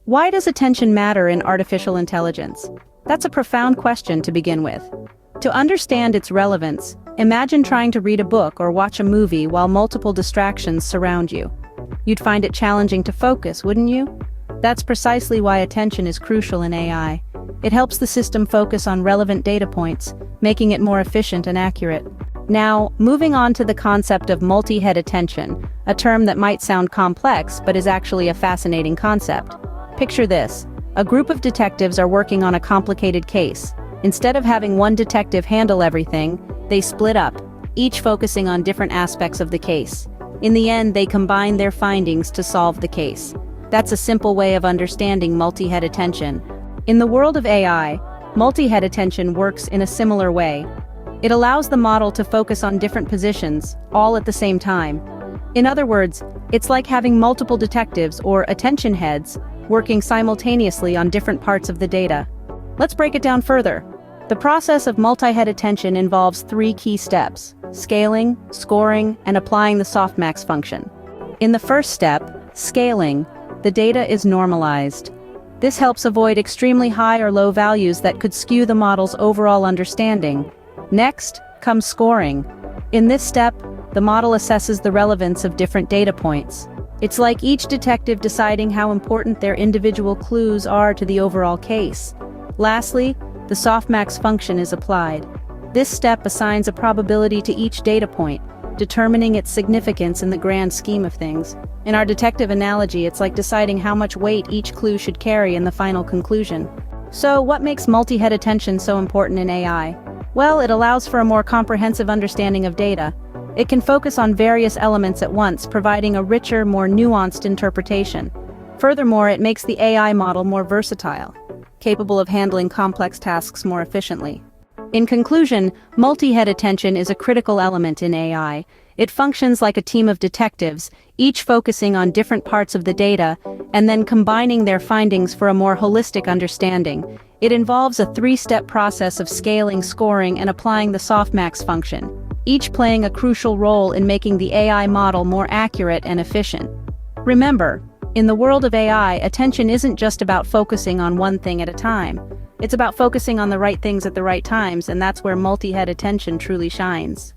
Why does attention matter in artificial intelligence? That's a profound question to begin with. To understand its relevance, imagine trying to read a book or watch a movie while multiple distractions surround you. You'd find it challenging to focus, wouldn't you? That's precisely why attention is crucial in AI. It helps the system focus on relevant data points, making it more efficient and accurate. Now, moving on to the concept of multi-head attention, a term that might sound complex but is actually a fascinating concept. Picture this. A group of detectives are working on a complicated case. Instead of having one detective handle everything, they split up, each focusing on different aspects of the case. In the end, they combine their findings to solve the case. That's a simple way of understanding multi-head attention. In the world of AI, multi-head attention works in a similar way. It allows the model to focus on different positions, all at the same time. In other words, it's like having multiple detectives or attention heads working simultaneously on different parts of the data. Let's break it down further. The process of multi-head attention involves three key steps: scaling, scoring, and applying the softmax function. In the first step, scaling, the data is normalized. This helps avoid extremely high or low values that could skew the model's overall understanding. Next comes scoring. In this step, the model assesses the relevance of different data points. It's like each detective deciding how important their individual clues are to the overall case. Lastly, the softmax function is applied. This step assigns a probability to each data point, determining its significance in the grand scheme of things. In our detective analogy, it's like deciding how much weight each clue should carry in the final conclusion. So, what makes multi-head attention so important in AI? Well, it allows for a more comprehensive understanding of data. It can focus on various elements at once, providing a richer, more nuanced interpretation. Furthermore, it makes the AI model more versatile, capable of handling complex tasks more efficiently. In conclusion, multi-head attention is a critical element in AI. It functions like a team of detectives, each focusing on different parts of the data, and then combining their findings for a more holistic understanding. It involves a three-step process of scaling, scoring, and applying the softmax function, each playing a crucial role in making the AI model more accurate and efficient. Remember, in the world of AI, attention isn't just about focusing on one thing at a time. It's about focusing on the right things at the right times, and that's where multi-head attention truly shines.